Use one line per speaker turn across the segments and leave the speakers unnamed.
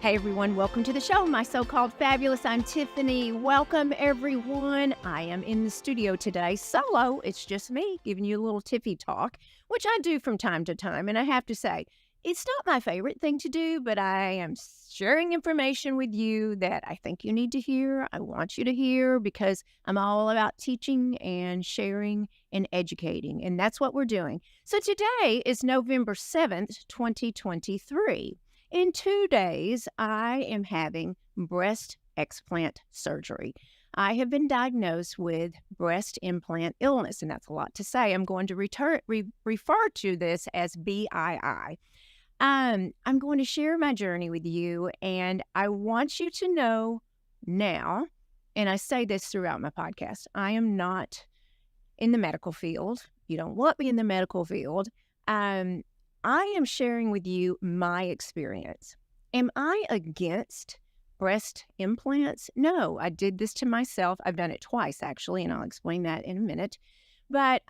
Hey everyone, welcome to the show, my so-called fabulous. I'm Tiffany. Welcome everyone. I am in the studio today solo. It's just me giving you a little Tiffy talk, which I do from time to time. And I have to say, it's not my favorite thing to do, but I am sharing information with you that I think you need to hear. I want you to hear because I'm all about teaching and sharing and educating. And that's what we're doing. So today is November 7th, 2023. In 2 days, I am having breast explant surgery. I have been diagnosed with breast implant illness, and that's a lot to say. I'm going to refer to this as BII. I'm going to share my journey with you, and I want you to know now, and I say this throughout my podcast, I am not in the medical field. You don't want me in the medical field. I am sharing with you my experience. Am I against breast implants? No, I did this to myself. I've done it twice, actually, and I'll explain that in a minute. But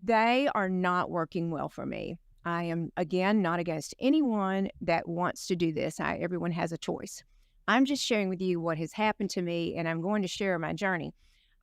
they are not working well for me. I am, again, not against anyone that wants to do this. Everyone has a choice. I'm just sharing with you what has happened to me, and I'm going to share my journey.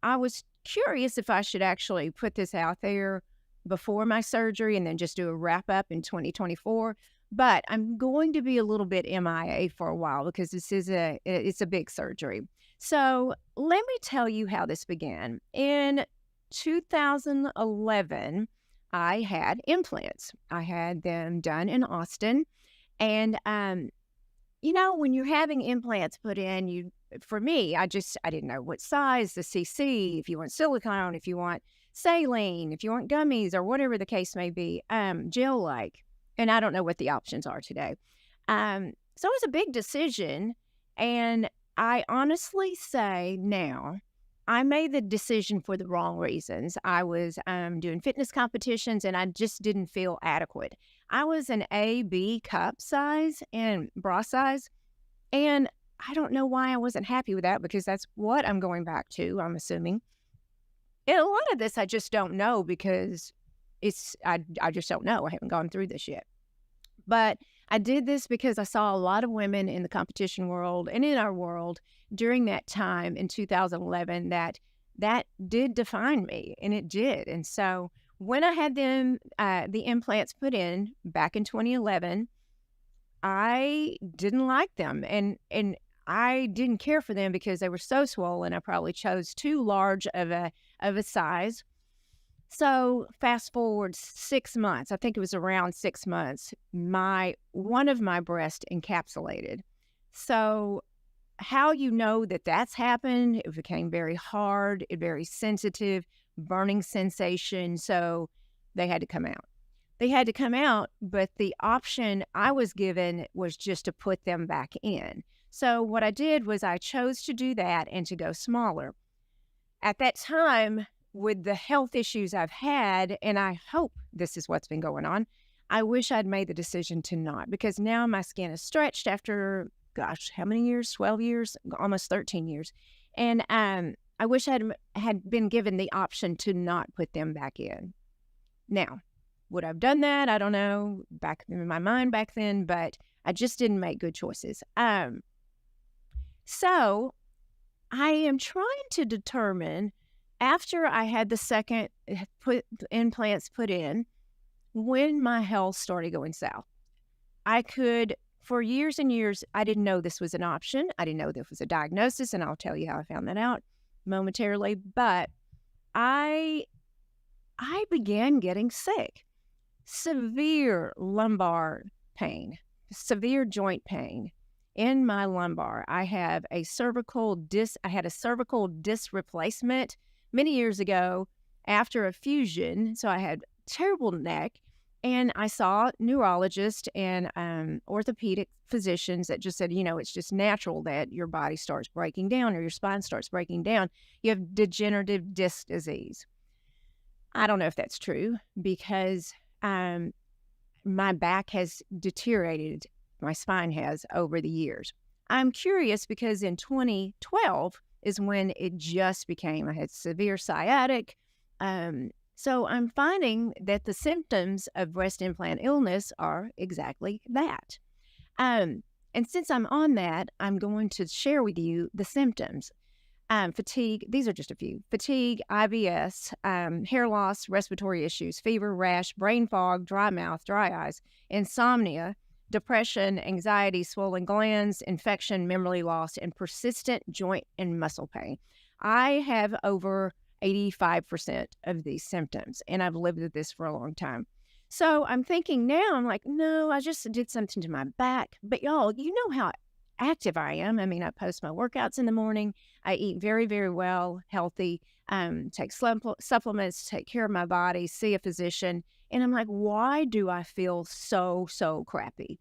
I was curious if I should actually put this out there before my surgery and then just do a wrap up in 2024. But I'm going to be a little bit MIA for a while because it's a big surgery. So let me tell you how this began. In 2011, I had implants. I had them done in Austin. And, when you're having implants put in, for me, I didn't know what size, the CC, if you want silicone, if you want saline, if you want gummies or whatever the case may be, gel-like. And I don't know what the options are today. So it was a big decision. And I honestly say now, I made the decision for the wrong reasons. I was doing fitness competitions and I just didn't feel adequate. I was an A-B cup size and bra size. And I don't know why I wasn't happy with that because that's what I'm going back to, I'm assuming. And a lot of this I just don't know because I just don't know. I haven't gone through this yet. But I did this because I saw a lot of women in the competition world and in our world during that time in 2011 that did define me, and it did. And so when I had the implants put in back in 2011, I didn't like them, and I didn't care for them because they were so swollen. I probably chose too large of a size. So fast forward 6 months, I think it was around 6 months, one of my breasts encapsulated. So how you know that that's happened, it became very hard, very sensitive, burning sensation. So they had to come out. They had to come out, but the option I was given was just to put them back in. So what I did was I chose to do that and to go smaller. At that time, with the health issues I've had, and I hope this is what's been going on, I wish I'd made the decision to not, because now my skin is stretched after, gosh, how many years? 12 years, almost 13 years. And I wish I had been given the option to not put them back in. Now, would I have done that? I don't know, back in my mind back then, but I just didn't make good choices. So I am trying to determine, after I had the second implants put in, when my health started going south. For years and years, I didn't know this was an option. I didn't know this was a diagnosis, and I'll tell you how I found that out momentarily. But I began getting sick. Severe lumbar pain, severe joint pain in my lumbar. I had a cervical disc replacement many years ago after a fusion. So I had terrible neck, and I saw neurologists and orthopedic physicians that just said, it's just natural that your body starts breaking down or your spine starts breaking down. You have degenerative disc disease. I don't know if that's true because my back has deteriorated, my spine has, over the years. I'm curious because in 2012 is when it just became, I had severe sciatic. So I'm finding that the symptoms of breast implant illness are exactly that. And And since I'm on that, I'm going to share with you the symptoms. Fatigue, these are just a few. Fatigue, IBS, hair loss, respiratory issues, fever, rash, brain fog, dry mouth, dry eyes, insomnia, depression, anxiety, swollen glands, infection, memory loss, and persistent joint and muscle pain. I have over 85% of these symptoms, and I've lived with this for a long time. So I'm thinking now, I'm like, no, I just did something to my back. But y'all, you know how active I am. I mean, I post my workouts in the morning. I eat very, very well, healthy, take supplements, take care of my body, see a physician. And I'm like, why do I feel so crappy?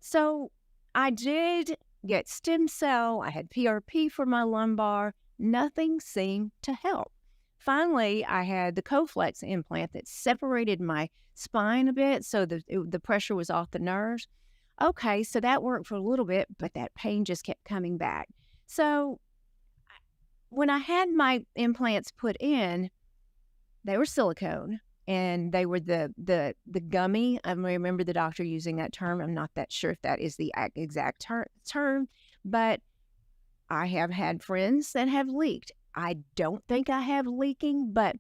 So I did get stem cell. I had PRP for my lumbar. Nothing seemed to help. Finally, I had the Coflex implant that separated my spine a bit so the pressure was off the nerves. Okay, so that worked for a little bit, but that pain just kept coming back. So when I had my implants put in, they were silicone and they were the gummy. I remember the doctor using that term. I'm not that sure if that is the exact term, but I have had friends that have leaked. I don't think I have leaking, but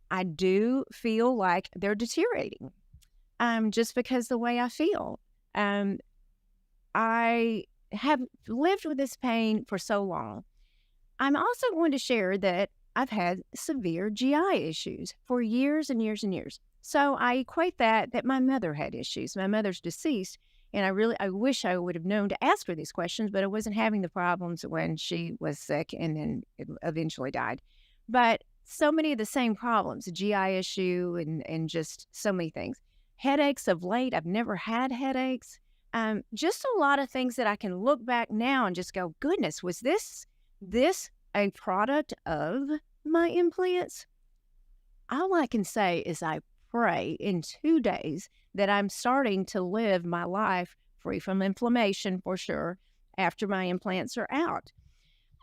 I do feel like they're deteriorating just because the way I feel. I have lived with this pain for so long. I'm also going to share that I've had severe GI issues for years and years and years. So I equate that my mother had issues. My mother's deceased, and I wish I would have known to ask her these questions, but I wasn't having the problems when she was sick and then it eventually died. But so many of the same problems, a GI issue and just so many things. Headaches of late, I've never had headaches. Just a lot of things that I can look back now and just go, goodness, was this a product of my implants? All I can say is I pray in 2 days that I'm starting to live my life free from inflammation for sure after my implants are out.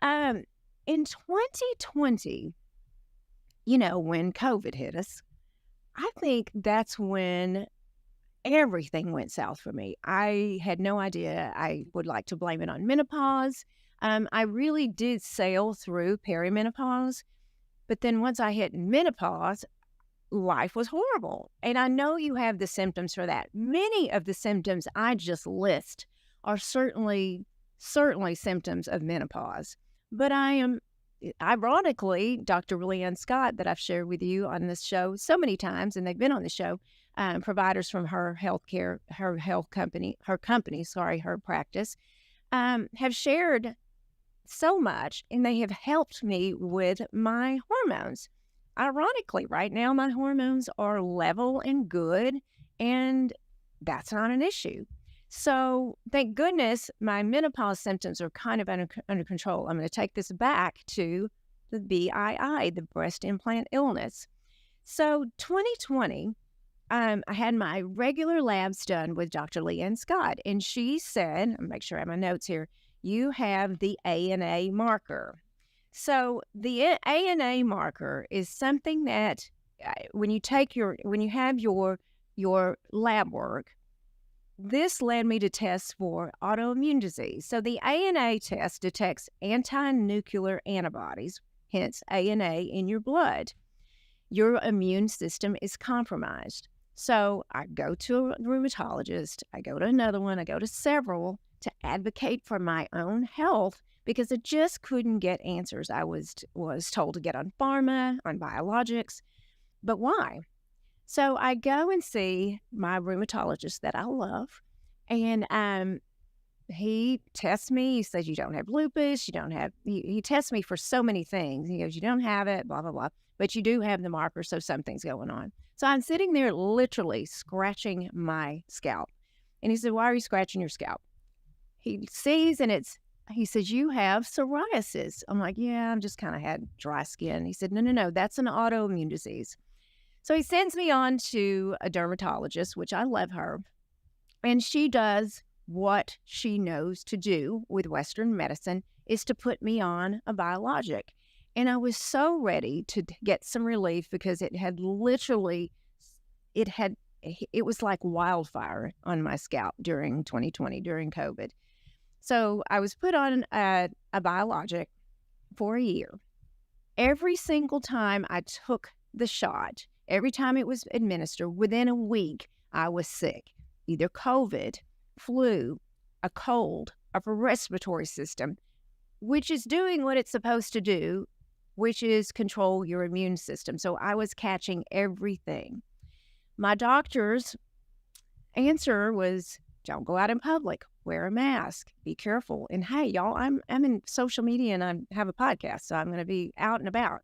In 2020, when COVID hit us, I think that's when everything went south for me. I had no idea. I would like to blame it on menopause. I really did sail through perimenopause, but then once I hit menopause, life was horrible. And I know you have the symptoms for that. Many of the symptoms I just list are certainly symptoms of menopause. But ironically, Dr. Leanne Scott, that I've shared with you on this show so many times, and they've been on the show, providers from her practice, have shared so much, and they have helped me with my hormones. Ironically, right now, my hormones are level and good, and that's not an issue. So thank goodness my menopause symptoms are kind of under control. I'm going to take this back to the BII, the Breast Implant Illness. So 2020, I had my regular labs done with Dr. Leanne Scott, and she said, I'll make sure I have my notes here, you have the ANA marker. So the ANA marker is something that when you have your lab work, this led me to tests for autoimmune disease. So the ANA test detects anti-nuclear antibodies, hence ANA, in your blood. Your immune system is compromised. So I go to a rheumatologist, I go to another one, I go to several to advocate for my own health because I just couldn't get answers. I was told to get on pharma, on biologics, but why? So I go and see my rheumatologist that I love, and he tests me. He says, you don't have lupus, he tests me for so many things. He goes, you don't have it, blah, blah, blah, but you do have the marker, so something's going on. So I'm sitting there literally scratching my scalp. And he said, why are you scratching your scalp? He sees, and he says, you have psoriasis. I'm like, yeah, I'm just kind of had dry skin. He said, no, that's an autoimmune disease. So he sends me on to a dermatologist, which I love her, and she does what she knows to do with Western medicine, is to put me on a biologic. And I was so ready to get some relief because it had it was like wildfire on my scalp during 2020, during COVID. So I was put on a biologic for a year. Every single time I took the shot, every time it was administered, within a week, I was sick. Either COVID, flu, a cold, upper respiratory system, which is doing what it's supposed to do, which is control your immune system. So I was catching everything. My doctor's answer was, don't go out in public, wear a mask, be careful. And hey, y'all, I'm in social media and I have a podcast, so I'm going to be out and about.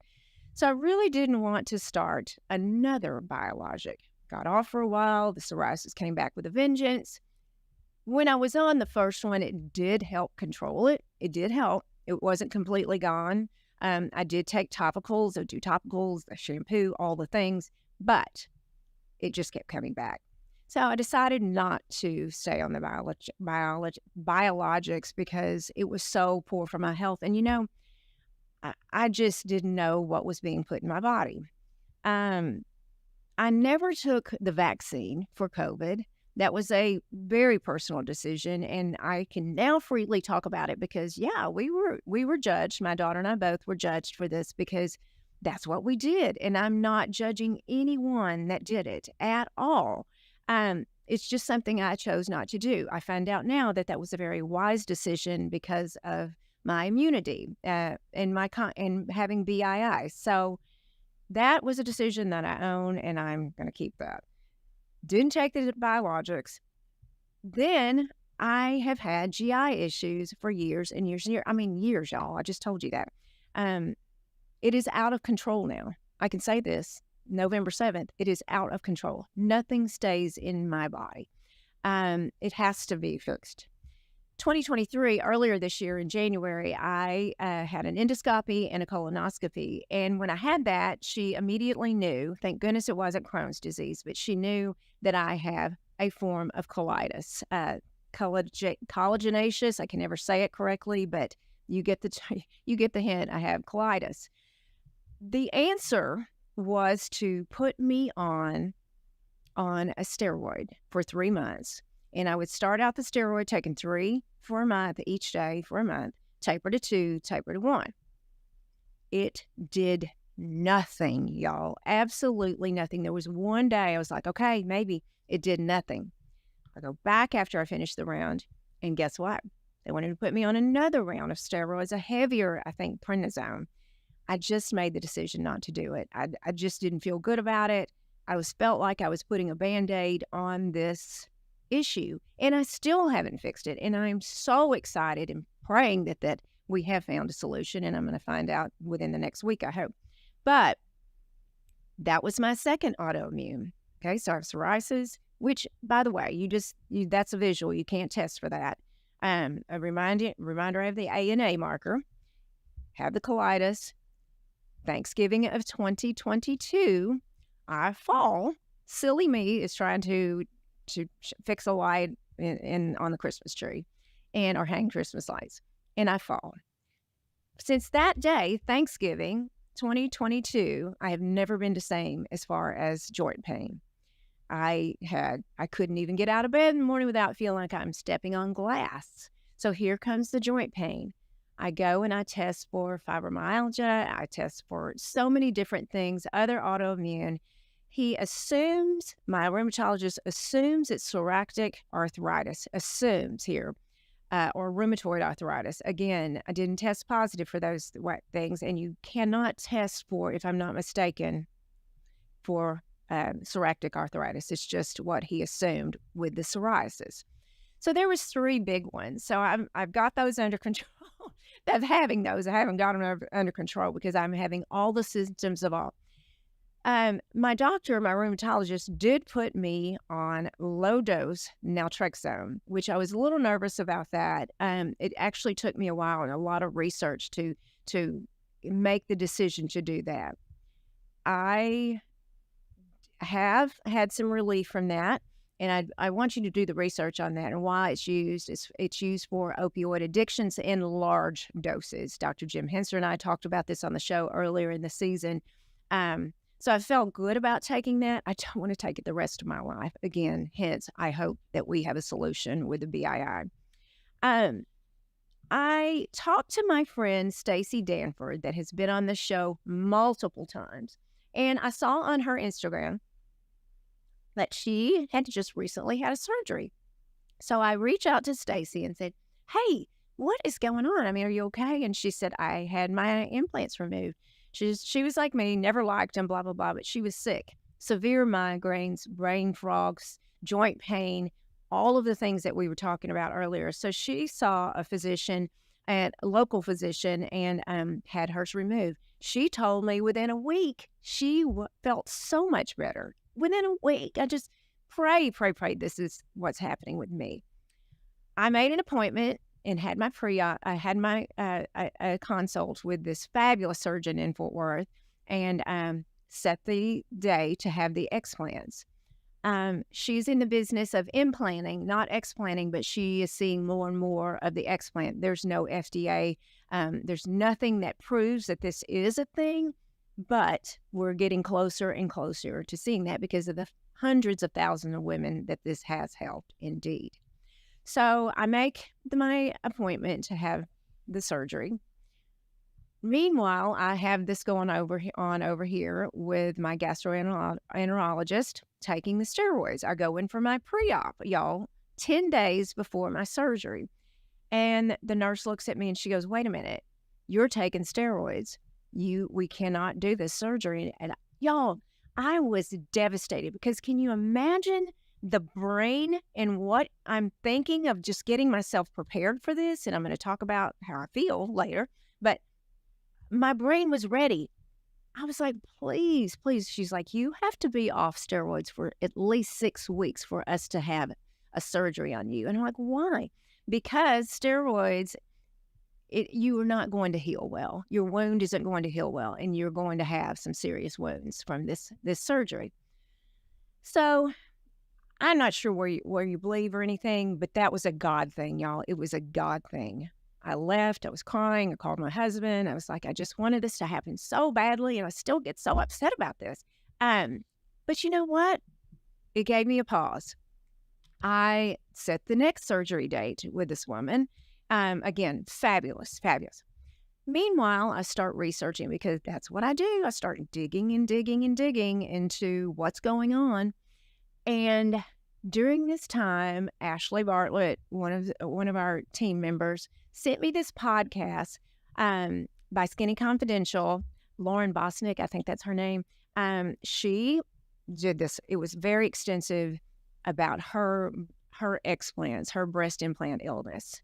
So I really didn't want to start another biologic. Got off for a while. The psoriasis came back with a vengeance. When I was on the first one, it did help control it. It did help. It wasn't completely gone. I did take topicals, I do topicals, the shampoo, all the things, but it just kept coming back. So I decided not to stay on the biologics because it was so poor for my health. And, I just didn't know what was being put in my body. I never took the vaccine for COVID. That was a very personal decision, and I can now freely talk about it because, yeah, we were judged. My daughter and I both were judged for this because that's what we did, and I'm not judging anyone that did it at all. It's just something I chose not to do. I find out now that was a very wise decision because of my immunity and having BII. So that was a decision that I own, and I'm going to keep that. Didn't take the biologics. Then I have had GI issues for years and years and years. I mean, years, y'all. I just told you that. It is out of control now. I can say this. November 7th, it is out of control. Nothing stays in my body. It has to be fixed. 2023, earlier this year in January, I had an endoscopy and a colonoscopy. And when I had that, she immediately knew, thank goodness it wasn't Crohn's disease, but she knew that I have a form of colitis. Collagenaceous, I can never say it correctly, but you get the hint, I have colitis. The answer was to put me on a steroid for 3 months. And I would start out the steroid, taking 3 for a month each day for a month, taper to 2, taper to 1. It did nothing, y'all. Absolutely nothing. There was one day I was like, okay, maybe. It did nothing. I go back after I finished the round, and guess what? They wanted to put me on another round of steroids, a heavier, I think, prednisone. I just made the decision not to do it. I just didn't feel good about it. I felt like I was putting a Band-Aid on this issue, and I still haven't fixed it. And I'm so excited and praying that we have found a solution, and I'm going to find out within the next week, I hope. But that was my second autoimmune. Okay, so I have psoriasis, which, by the way, that's a visual. You can't test for that. A reminder, I have the ANA marker, have the colitis. Thanksgiving of 2022, I fall. Silly me is trying to fix a light on the Christmas tree or hang Christmas lights, and I fall. Since that day, Thanksgiving 2022, I have never been the same as far as joint pain. I couldn't even get out of bed in the morning without feeling like I'm stepping on glass. So here comes the joint pain. I go and I test for fibromyalgia. I test for so many different things, other autoimmune. My rheumatologist assumes it's psoriatic arthritis, or rheumatoid arthritis. Again, I didn't test positive for those things, and you cannot test for, if I'm not mistaken, for psoriatic arthritis. It's just what he assumed with the psoriasis. So there was 3 big ones. So I've got those under control. Of having those, I haven't got them under control because I'm having all the symptoms of all. My doctor, my rheumatologist, did put me on low-dose naltrexone, which I was a little nervous about that. It actually took me a while and a lot of research to make the decision to do that. I have had some relief from that, and I want you to do the research on that and why it's used. It's used for opioid addictions in large doses. Dr. Jim Henser and I talked about this on the show earlier in the season. So I felt good about taking that. I don't want to take it the rest of my life. Again, hence, I hope that we have a solution with the BII. I talked to my friend Stacey Danford that has been on the show multiple times, and I saw on her Instagram that she had just recently had a surgery. So I reached out to Stacey and said, "Hey, what is going on? I mean, are you okay?" And she said, "I had my implants removed." She was like me, never liked them, blah, blah, blah, but she was sick. Severe migraines, brain fogs, joint pain, all of the things that we were talking about earlier. So she saw a physician, a local physician, and had hers removed. She told me within a week, she felt so much better. Within a week, I just pray, this is what's happening with me. I made an appointment and had my I had my a consult with this fabulous surgeon in Fort Worth, and set the day to have the explants. She's in the business of implanting, not explanting, but she is seeing more and more of the explant. There's no FDA. There's nothing that proves that this is a thing, but we're getting closer and closer to seeing that because of the hundreds of thousands of women that this has helped indeed. So I make my appointment to have the surgery. Meanwhile, I have this going on over here with my gastroenterologist taking the steroids. I go in for my pre-op, y'all, 10 days before my surgery. And the nurse looks at me and she goes, "Wait a minute, you're taking steroids. We cannot do this surgery." And y'all, I was devastated because can you imagine the brain and what I'm thinking of just getting myself prepared for this? And I'm going to talk about how I feel later, but my brain was ready. I was like, please, please. She's like, "You have to be off steroids for at least 6 weeks for us to have a surgery on you." And I'm like, "Why?" Because steroids, you are not going to heal well. Your wound isn't going to heal well, and you're going to have some serious wounds from this surgery. So I'm not sure where you believe or anything, but that was a God thing, y'all. It was a God thing. I left. I was crying. I called my husband. I was like, I just wanted this to happen so badly, and I still get so upset about this. But you know what? It gave me a pause. I set the next surgery date with this woman. Again, fabulous, fabulous. Meanwhile, I start researching because that's what I do. I start digging and digging and digging into what's going on. And during this time, Ashley Bartlett, one of our team members, sent me this podcast by Skinny Confidential. Lauren Bosnick, I think that's her name. She did this. It was very extensive about her explants, her breast implant illness.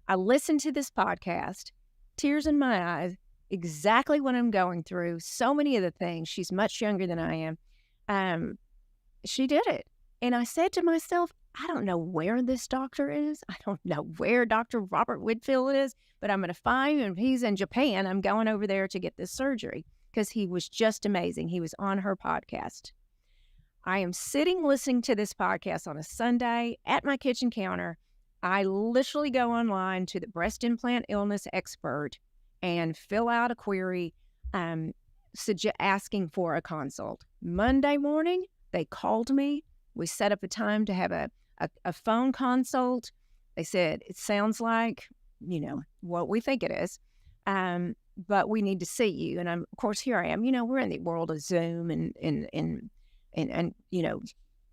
I listened to this podcast, tears in my eyes, exactly what I'm going through. So many of the things. She's much younger than I am. She did it. And I said to myself, I don't know where this doctor is. I don't know where Dr. Robert Whitfield is, but I'm going to find him. If he's in Japan, I'm going over there to get this surgery because he was just amazing. He was on her podcast. I am sitting listening to this podcast on a Sunday at my kitchen counter. I literally go online to the Breast Implant Illness expert and fill out a query asking for a consult. Monday morning, they called me. We set up a time to have a phone consult. They said, "It sounds like, what we think it is, but we need to see you." And of course, here I am. We're in the world of Zoom and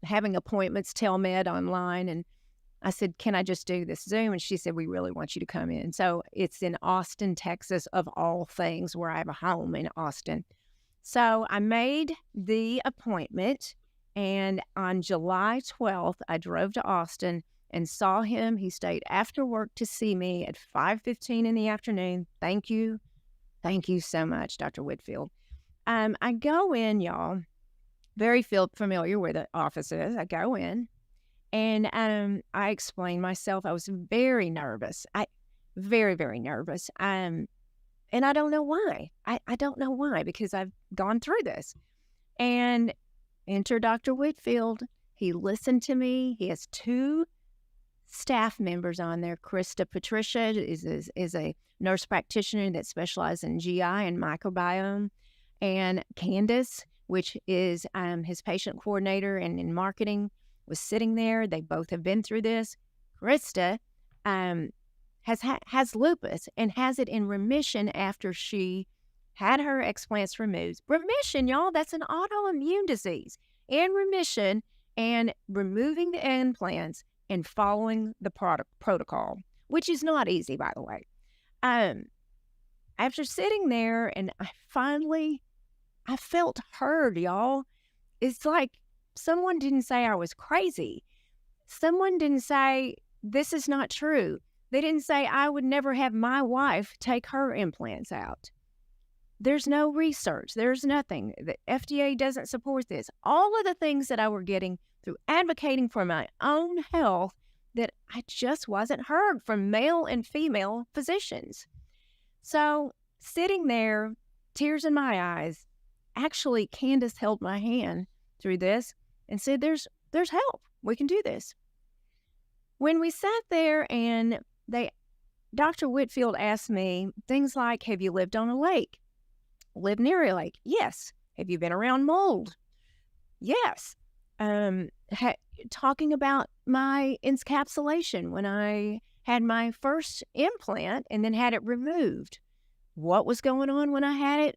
having appointments, telemed online. And I said, "Can I just do this Zoom?" And she said, "We really want you to come in." So it's in Austin, Texas, of all things, where I have a home in Austin. So I made the appointment. And on July 12th, I drove to Austin and saw him. He stayed after work to see me at 5:15 in the afternoon. Thank you. Thank you so much, Dr. Whitfield. I go in, y'all, very familiar where the office is. I go in and I explain myself. I was very nervous. Very, very nervous. And I don't know why. I don't know why, because I've gone through this. And enter Dr. Whitfield. He listened to me. He has 2 staff members on there. Krista Patricia is a nurse practitioner that specializes in GI and microbiome. And Candace, which is his patient coordinator and in marketing, was sitting there. They both have been through this. Krista has lupus and has it in remission after she had her explants removed. Remission, y'all, that's an autoimmune disease. In remission and removing the implants and following the protocol, which is not easy, by the way. After sitting there and I felt heard, y'all. It's like someone didn't say I was crazy. Someone didn't say, this is not true. They didn't say I would never have my wife take her implants out. There's no research. There's nothing. The FDA doesn't support this. All of the things that I were getting through advocating for my own health that I just wasn't heard from male and female physicians. So sitting there, tears in my eyes, actually Candace held my hand through this and said, there's help. We can do this. When we sat there and Dr. Whitfield asked me things like, have you lived on a lake? Lived near a lake? Yes. Have you been around mold? Yes. Talking about my encapsulation when I had my first implant and then had it removed. What was going on when I had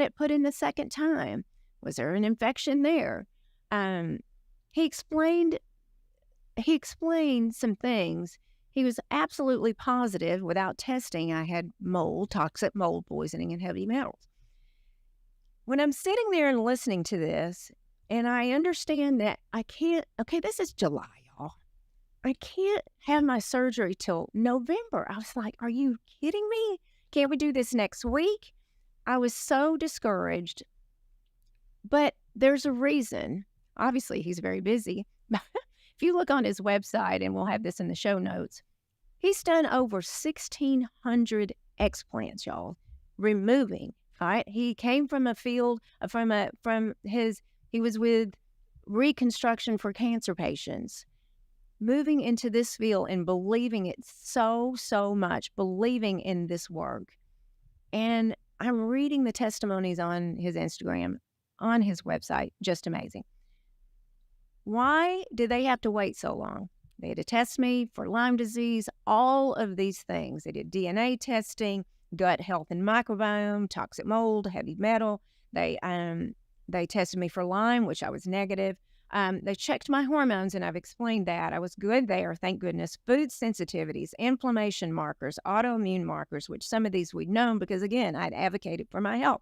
it put in the second time? Was there an infection there? He explained some things. He was absolutely positive without testing I had mold, toxic mold poisoning, and heavy metals. When I'm sitting there and listening to this, and I understand that this is July, y'all. I can't have my surgery till November. I was like, are you kidding me? Can't we do this next week? I was so discouraged. But there's a reason. Obviously, he's very busy. If you look on his website, and we'll have this in the show notes, he's done over 1,600 explants, y'all, removing, right? He came from a field, he was with reconstruction for cancer patients, moving into this field and believing it so much, believing in this work. And I'm reading the testimonies on his Instagram, on his website, just amazing. Why did they have to wait so long? They had to test me for Lyme disease, all of these things. They did DNA testing, gut health and microbiome, toxic mold, heavy metal. They tested me for Lyme, which I was negative. They checked my hormones, and I've explained that. I was good there, thank goodness. Food sensitivities, inflammation markers, autoimmune markers, which some of these we'd known because, again, I'd advocated for my health.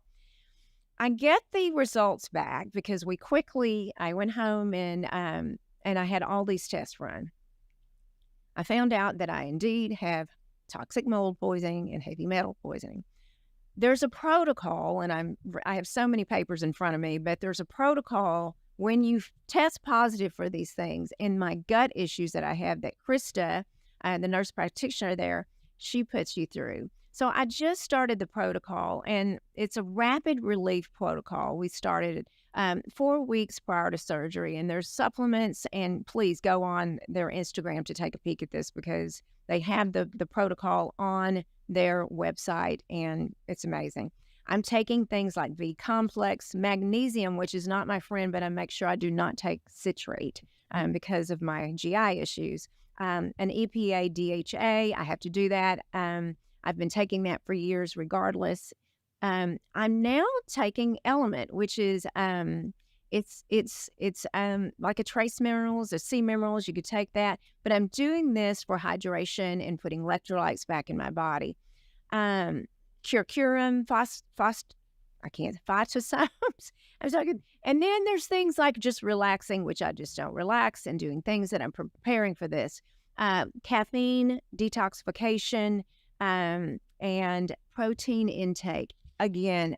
I get the results back because I went home and I had all these tests run. I found out that I indeed have toxic mold poisoning and heavy metal poisoning. There's a protocol, and I have so many papers in front of me, but there's a protocol when you test positive for these things. And my gut issues that I have, that Krista, the nurse practitioner there, she puts you through. So I just started the protocol, and it's a rapid relief protocol. We started 4 weeks prior to surgery, and there's supplements, and please go on their Instagram to take a peek at this because they have the protocol on their website, and it's amazing. I'm taking things like V-complex, magnesium, which is not my friend, but I make sure I do not take citrate because of my GI issues. An EPA DHA, I have to do that. I've been taking that for years regardless. I'm now taking Element, which is it's like a trace minerals, a sea minerals. You could take that, but I'm doing this for hydration and putting electrolytes back in my body. Curcumin, phytosomes. I'm talking, and then there's things like just relaxing, which I just don't relax, and doing things that I'm preparing for this. Caffeine detoxification. And protein intake. Again,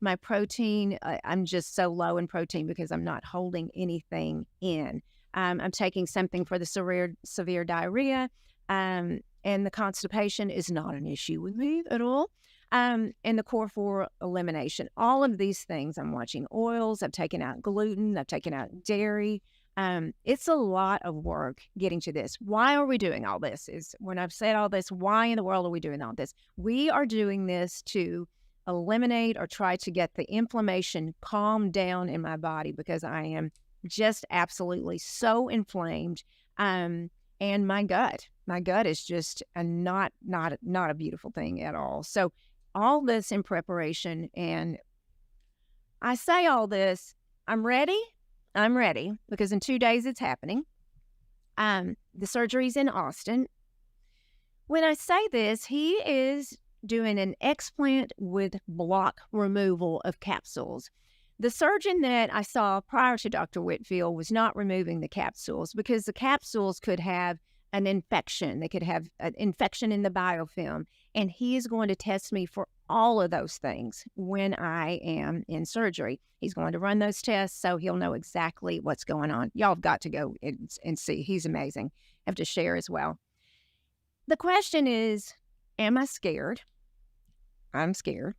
my protein, I'm just so low in protein because I'm not holding anything in. I'm taking something for the severe diarrhea, and the constipation is not an issue with me at all. And the core 4 elimination. All of these things, I'm watching oils. I've taken out gluten. I've taken out dairy. It's a lot of work getting to this. Why are we doing all this? Is when I've said all this, why in the world are we doing all this? We are doing this to eliminate or try to get the inflammation calmed down in my body because I am just absolutely so inflamed. And my gut is just not a beautiful thing at all. So all this in preparation, and I say all this, I'm ready because in 2 days it's happening. The surgery's in Austin. When I say this, he is doing an explant with block removal of capsules. The surgeon that I saw prior to Dr. Whitfield was not removing the capsules because the capsules could have an infection. They could have an infection in the biofilm. And he is going to test me for all of those things when I am in surgery. He's going to run those tests so he'll know exactly what's going on. Y'all have got to go and see. He's amazing. I have to share as well. The question is, am I scared? I'm scared.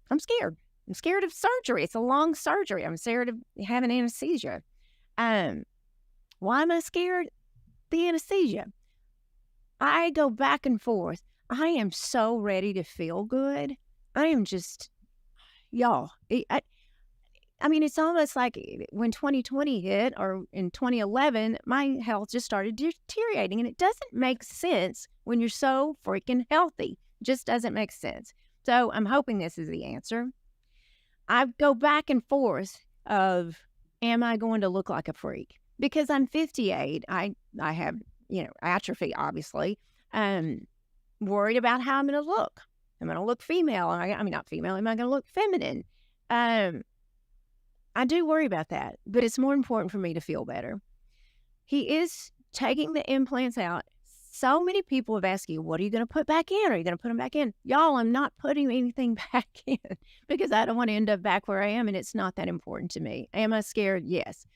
I'm scared of surgery. It's a long surgery. I'm scared of having anesthesia. Why am I scared? The anesthesia. I go back and forth. I am so ready to feel good. I am just, y'all. I mean, it's almost like when 2020 hit or in 2011, my health just started deteriorating. And it doesn't make sense when you're so freaking healthy. It just doesn't make sense. So I'm hoping this is the answer. I go back and forth of, am I going to look like a freak? Because I'm 58. I have, atrophy, obviously. Worried about how I'm going to look. I'm going to look female. I mean, not female. Am I going to look feminine? I do worry about that, but it's more important for me to feel better. He is taking the implants out. So many people have asked you, what are you going to put back in? Are you going to put them back in? Y'all, I'm not putting anything back in because I don't want to end up back where I am, and it's not that important to me. Am I scared? Yes.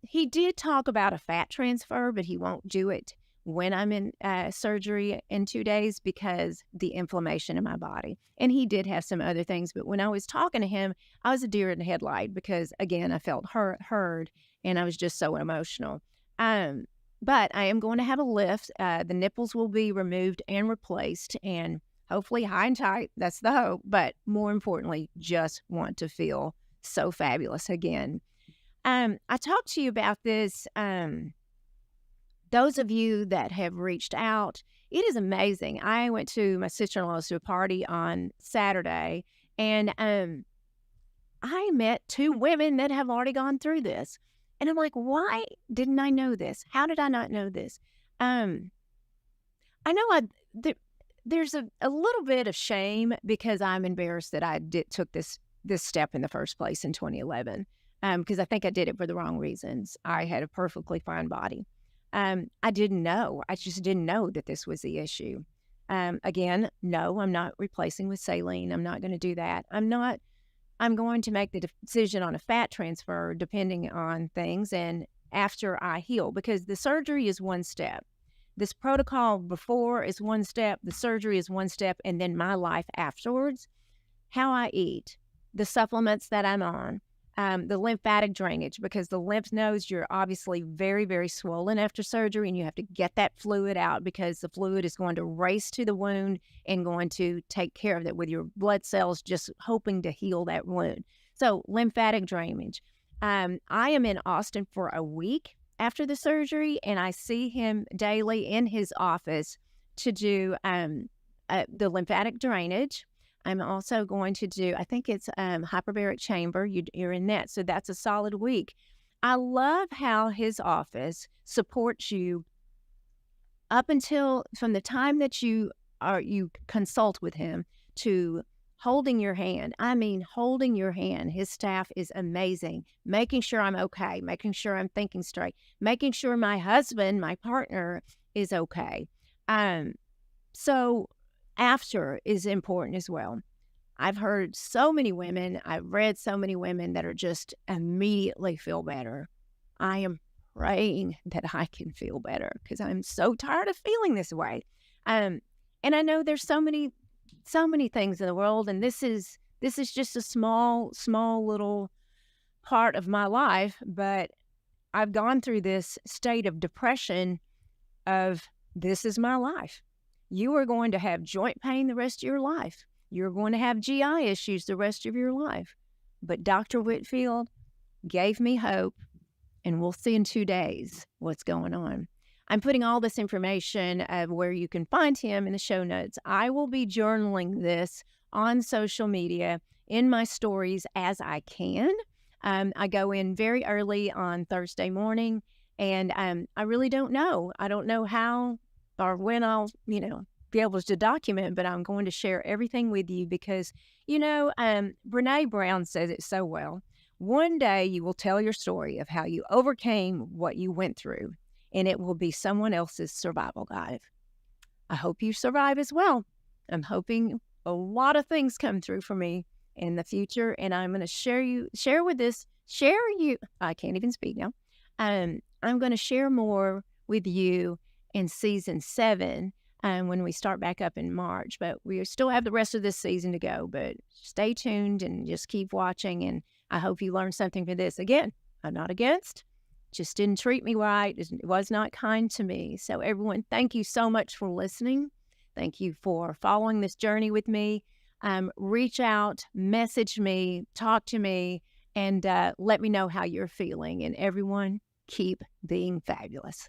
He did talk about a fat transfer, but he won't do it when I'm in surgery in 2 days because the inflammation in my body. And he did have some other things, but when I was talking to him, I was a deer in the headlight because, again, I felt heard, and I was just so emotional. But I am going to have a lift. The nipples will be removed and replaced, and hopefully high and tight. That's the hope. But more importantly, just want to feel so fabulous again. I talked to you about this. Those of you that have reached out, it is amazing. I went to my sister-in-law's to a party on Saturday, and I met 2 women that have already gone through this. And I'm like, why didn't I know this? How did I not know this? I know there's a little bit of shame because I'm embarrassed that I took this step in the first place in 2011 because I think I did it for the wrong reasons. I had a perfectly fine body. I didn't know. I just didn't know that this was the issue. Again, no, I'm not replacing with saline. I'm not going to do that. I'm going to make the decision on a fat transfer depending on things and after I heal, because the surgery is one step. This protocol before is one step, the surgery is one step, and then my life afterwards, how I eat, the supplements that I'm on, the lymphatic drainage, because the lymph nodes, you're obviously very, very swollen after surgery, and you have to get that fluid out because the fluid is going to race to the wound and going to take care of that with your blood cells just hoping to heal that wound. So lymphatic drainage. I am in Austin for a week after the surgery, and I see him daily in his office to do the lymphatic drainage. I'm also going to do, I think it's hyperbaric chamber. You're in that. So that's a solid week. I love how his office supports you up until from the time that you consult with him to holding your hand. I mean, holding your hand. His staff is amazing. Making sure I'm okay. Making sure I'm thinking straight. Making sure my husband, my partner, is okay. So after is important as well. I've heard so many women, I've read so many women that are just immediately feel better. I am praying that I can feel better because I'm so tired of feeling this way. And I know there's so many things in the world, and this is just a small little part of my life, but I've gone through this state of depression of this is my life. You are going to have joint pain the rest of your life. You're going to have GI issues the rest of your life. But Dr. Whitfield gave me hope, and we'll see in 2 days what's going on. I'm putting all this information of where you can find him in the show notes. I will be journaling this on social media in my stories as I can. I go in very early on Thursday morning, and I really don't know. I don't know how or when I'll, be able to document, but I'm going to share everything with you because, Brene Brown says it so well. One day you will tell your story of how you overcame what you went through, and it will be someone else's survival guide. I hope you survive as well. I'm hoping a lot of things come through for me in the future, and I'm going to I can't even speak now. I'm going to share more with you in season 7 when we start back up in March, but we still have the rest of this season to go, but stay tuned and just keep watching, and I hope you learned something from this. Again, I'm not against, just didn't treat me right. It was not kind to me. So everyone, thank you so much for listening. Thank you for following this journey with me. Reach out, message me, talk to me, and let me know how you're feeling. And everyone, keep being fabulous.